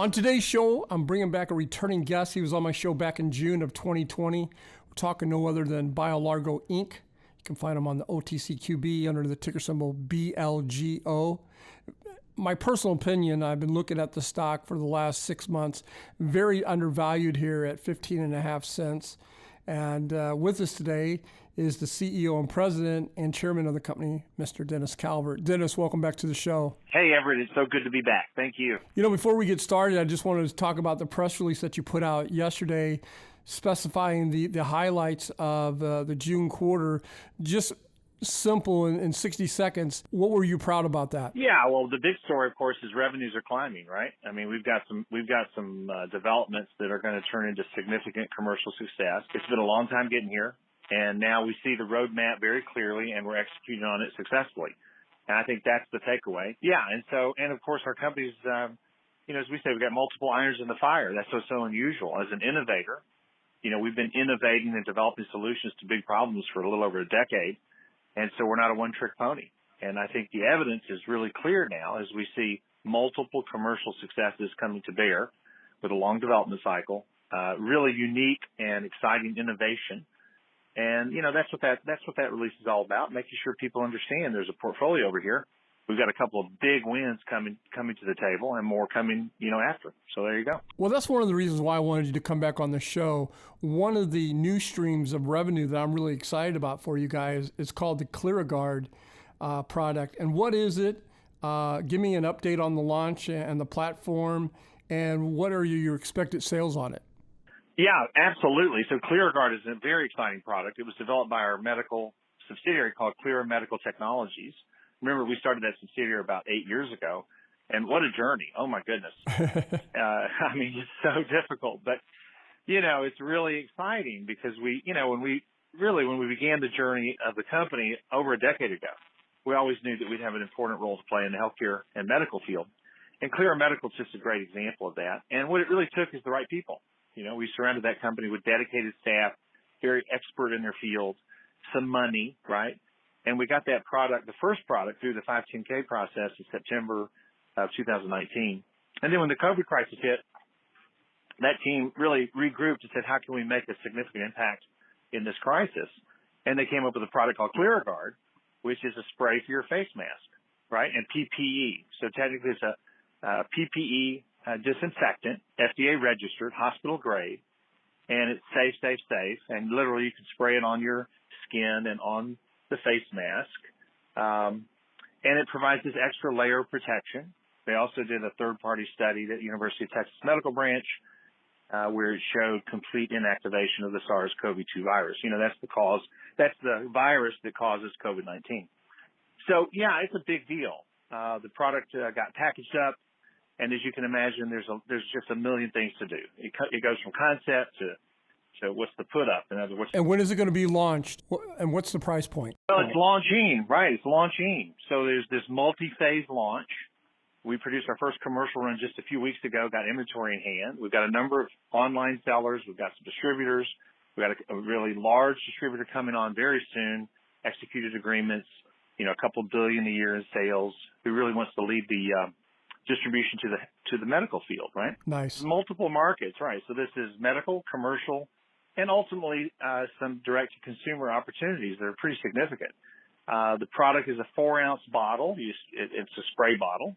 On today's show, I'm bringing back a returning guest. He was on my show back in June of 2020. We're talking no other than Biolargo, Inc. You can find them on the OTCQB under the ticker symbol BLGO. My personal opinion, I've been looking at the stock for the last 6 months, very undervalued here at 15.5 cents. And with us today is the CEO and president and chairman of the company, Mr. Dennis Calvert. Dennis, welcome back to the show. Hey, Everett. It's so good to be back. Thank you. You know, before we get started, I just wanted to talk about the press release that you put out yesterday specifying the highlights of the June quarter. Just simple in 60 seconds. What were you proud about that? Yeah, well, the big story, of course, is revenues are climbing, right? I mean, we've got some developments that are going to turn into significant commercial success. It's been a long time getting here, and now we see the roadmap very clearly, and we're executing on it successfully. And I think that's the takeaway. Yeah, and of course, our company's, as we say, we've got multiple irons in the fire. That's what's so unusual. As an innovator, we've been innovating and developing solutions to big problems for a little over a decade. And so we're not a one-trick pony. And I think the evidence is really clear now as we see multiple commercial successes coming to bear with a long development cycle, really unique and exciting innovation. And, that's what that release is all about, making sure people understand there's a portfolio over here. We've got a couple of big wins coming to the table and more coming, after. So there you go. Well, that's one of the reasons why I wanted you to come back on the show. One of the new streams of revenue that I'm really excited about for you guys is called the ClearGuard product. And what is it? Give me an update on the launch and the platform, and what are your expected sales on it? Yeah, absolutely. So ClearGuard is a very exciting product. It was developed by our medical subsidiary called Clear Medical Technologies. Remember, we started that subsidiary about 8 years ago, and what a journey. Oh, my goodness. I mean, it's so difficult, but, it's really exciting because when we began the journey of the company over a decade ago, we always knew that we'd have an important role to play in the healthcare and medical field. And Clear Medical is just a great example of that. And what it really took is the right people. We surrounded that company with dedicated staff, very expert in their field, some money, right? And we got that product, the first product, through the 510K process in September of 2019. And then when the COVID crisis hit, that team really regrouped and said, how can we make a significant impact in this crisis? And they came up with a product called ClearGuard, which is a spray for your face mask, right? And PPE. So technically it's a PPE disinfectant, FDA registered, hospital grade, and it's safe. And literally you can spray it on your skin and on the face mask, and it provides this extra layer of protection. They also did a third-party study at University of Texas Medical Branch where it showed complete inactivation of the SARS-CoV-2 virus. That's the virus that causes COVID-19. So, yeah, it's a big deal. The product got packaged up, and as you can imagine, there's just a million things to do. It goes from concept to what's the put up? In other words, and when is it going to be launched? And what's the price point? Well, it's launching, right? It's launching. So there's this multi-phase launch. We produced our first commercial run just a few weeks ago, got inventory in hand. We've got a number of online sellers. We've got some distributors. We've got a really large distributor coming on very soon, executed agreements, a couple billion a year in sales, who really wants to lead the distribution to the medical field, right? Nice. Multiple markets, right? So this is medical, commercial, and ultimately some direct-to-consumer opportunities that are pretty significant. The product is a 4-ounce bottle. It's a spray bottle.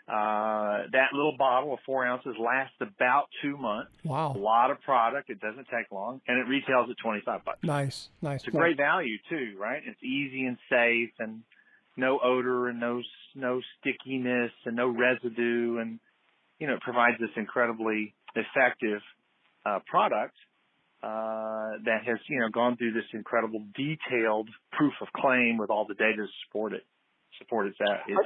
That little bottle of 4 ounces lasts about 2 months. Wow. A lot of product. It doesn't take long, and it retails at $25. Nice. It's a great value, too, right? It's easy and safe, and no odor and no stickiness and no residue, and, it provides this incredibly effective product that has, gone through this incredible detailed proof of claim with all the data to support its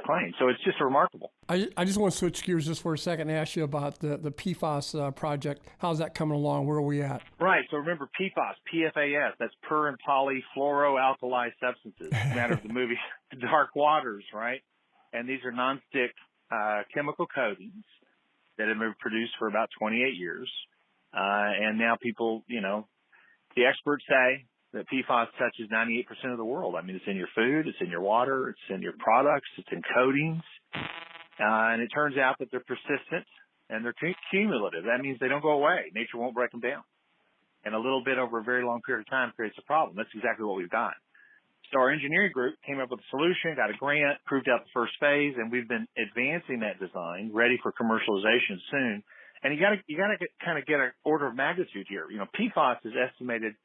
claim. So it's just remarkable. I just want to switch gears just for a second and ask you about the PFOS project. How's that coming along? Where are we at? Right. So remember PFOS, PFAS, that's per and polyfluoroalkyl substances. Matter of the movie Dark Waters, right? And these are nonstick chemical coatings that have been produced for about 28 years. And now people, the experts say that PFOS touches 98% of the world. I mean, it's in your food, it's in your water, it's in your products, it's in coatings. And it turns out that they're persistent and they're cumulative. That means they don't go away. Nature won't break them down. And a little bit over a very long period of time creates a problem. That's exactly what we've got. So our engineering group came up with a solution, got a grant, proved out the first phase, and we've been advancing that design, ready for commercialization soon. And you got to kind of get an order of magnitude here. You know, PFOS is estimated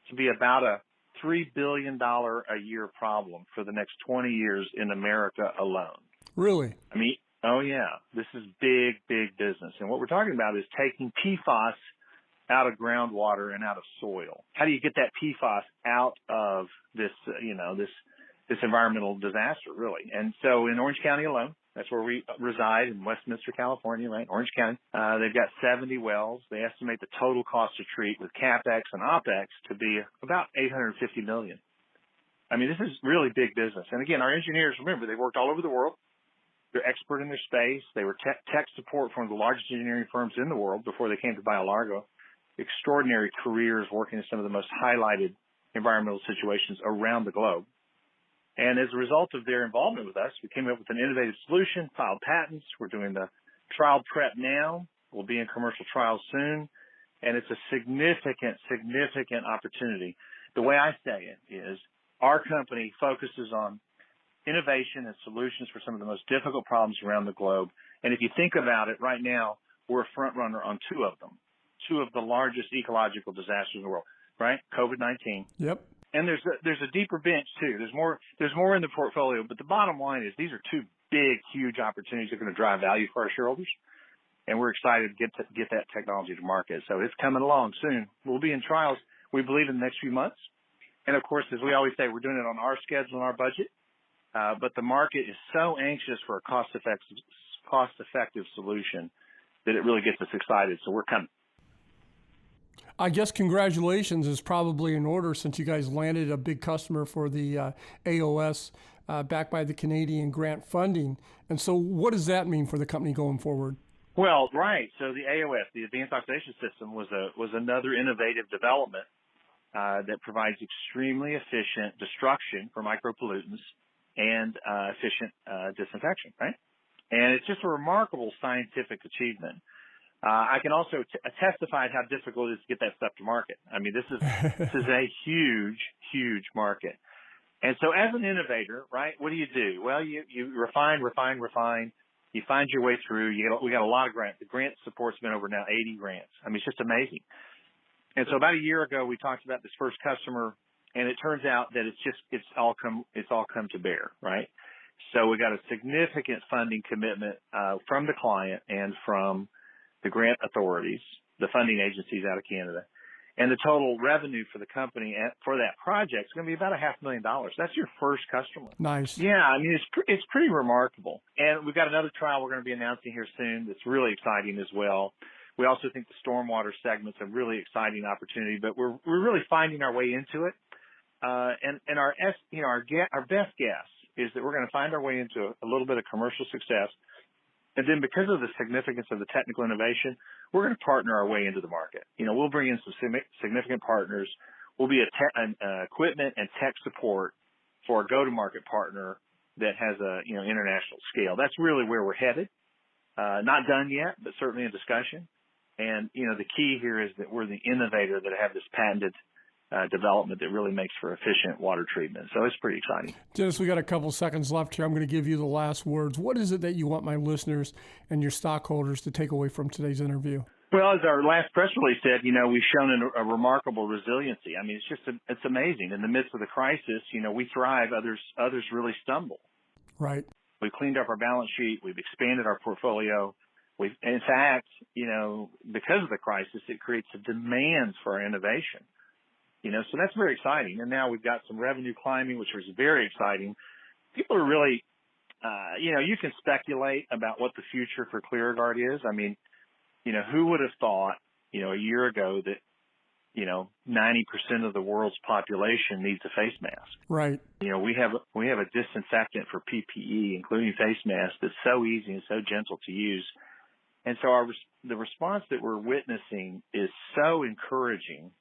to be about a $3 billion a year problem for the next 20 years in America alone. Really? I mean, oh yeah, this is big, big business. And what we're talking about is taking PFOS out of groundwater and out of soil. How do you get that PFOS out of this, this environmental disaster, really? And so in Orange County alone, that's where we reside in Westminster, California, right? Orange County. They've got 70 wells. They estimate the total cost to treat with CapEx and OpEx to be about $850 million. I mean, this is really big business. And again, our engineers, remember, they worked all over the world. They're expert in their space. They were tech support for one of the largest engineering firms in the world before they came to Biolargo. Extraordinary careers working in some of the most highlighted environmental situations around the globe. And as a result of their involvement with us, we came up with an innovative solution, filed patents. We're doing the trial prep now. We'll be in commercial trials soon. And it's a significant opportunity. The way I say it is our company focuses on innovation and solutions for some of the most difficult problems around the globe. And if you think about it, right now, we're a front runner on two of them, two of the largest ecological disasters in the world, right? COVID-19. Yep. And there's a deeper bench too. There's more in the portfolio, but the bottom line is these are two big, huge opportunities that are going to drive value for our shareholders. And we're excited to get that technology to market. So it's coming along soon. We'll be in trials, we believe, in the next few months. And of course, as we always say, we're doing it on our schedule and our budget. But the market is so anxious for a cost-effective solution that it really gets us excited. So we're coming. I guess congratulations is probably in order since you guys landed a big customer for the AOS backed by the Canadian grant funding. And so what does that mean for the company going forward? Well, right. So the AOS, the Advanced Oxidation System, was another innovative development that provides extremely efficient destruction for micropollutants and efficient disinfection, right? And it's just a remarkable scientific achievement. I can also testify how difficult it is to get that stuff to market. I mean, this is a huge market. And so as an innovator, right, what do? Well, you refine. You find your way through. We got a lot of grants. The grant support's been over now 80 grants. I mean, it's just amazing. And so about a year ago, we talked about this first customer, and it turns out that it's all come to bear, right? So we got a significant funding commitment from the client and from the grant authorities, the funding agencies out of Canada. And the total revenue for the company for that project is going to be about $500,000. That's your first customer. Nice. Yeah, I mean, it's pretty remarkable. And we've got another trial we're going to be announcing here soon that's really exciting as well. We also think the stormwater segment's a really exciting opportunity, but we're really finding our way into it. And our best guess is that we're going to find our way into a little bit of commercial success. And then because of the significance of the technical innovation, we're going to partner our way into the market. We'll bring in some significant partners. We'll be an equipment and tech support for a go-to-market partner that has a international scale. That's really where we're headed. Not done yet, but certainly in discussion. And the key here is that we're the innovator that have this patented development that really makes for efficient water treatment. So it's pretty exciting. Dennis, we got a couple seconds left here. I'm going to give you the last words. What is it that you want my listeners and your stockholders to take away from today's interview? Well, as our last press release said, we've shown a remarkable resiliency. I mean, it's amazing. In the midst of the crisis, we thrive. Others really stumble. Right. We've cleaned up our balance sheet. We've expanded our portfolio. In fact, because of the crisis, it creates a demand for our innovation. So that's very exciting. And now we've got some revenue climbing, which is very exciting. People are really, you can speculate about what the future for ClearGuard is. I mean, who would have thought, a year ago that, 90% of the world's population needs a face mask. Right. We have a disinfectant for PPE, including face masks, that's so easy and so gentle to use. And so the response that we're witnessing is so encouraging.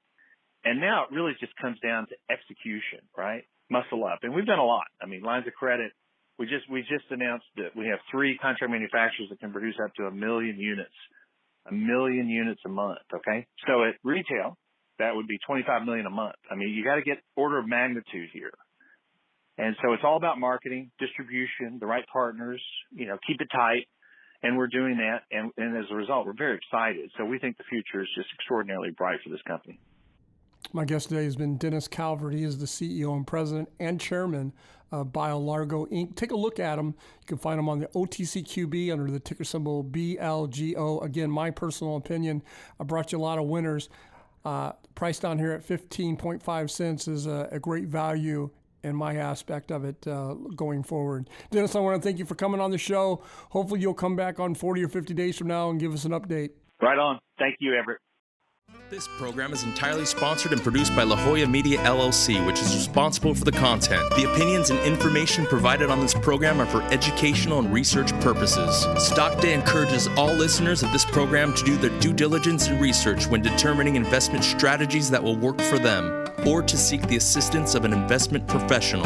And now it really just comes down to execution, right? Muscle up. And we've done a lot. I mean, lines of credit, We just announced that we have 3 contract manufacturers that can produce up to 1 million units. 1 million units a month, okay? So at retail, that would be 25 million a month. I mean, you got to get order of magnitude here. And so it's all about marketing, distribution, the right partners, keep it tight. And we're doing that. And as a result, we're very excited. So we think the future is just extraordinarily bright for this company. My guest today has been Dennis Calvert. He is the CEO and president and chairman of Biolargo, Inc. Take a look at him. You can find him on the OTCQB under the ticker symbol BLGO. Again, my personal opinion, I brought you a lot of winners. Price down here at 15.5 cents is a great value in my aspect of it going forward. Dennis, I want to thank you for coming on the show. Hopefully you'll come back on 40 or 50 days from now and give us an update. Right on. Thank you, Everett. This program is entirely sponsored and produced by La Jolla Media LLC, which is responsible for the content. The opinions and information provided on this program are for educational and research purposes. Stock Day encourages all listeners of this program to do their due diligence and research when determining investment strategies that will work for them, or to seek the assistance of an investment professional.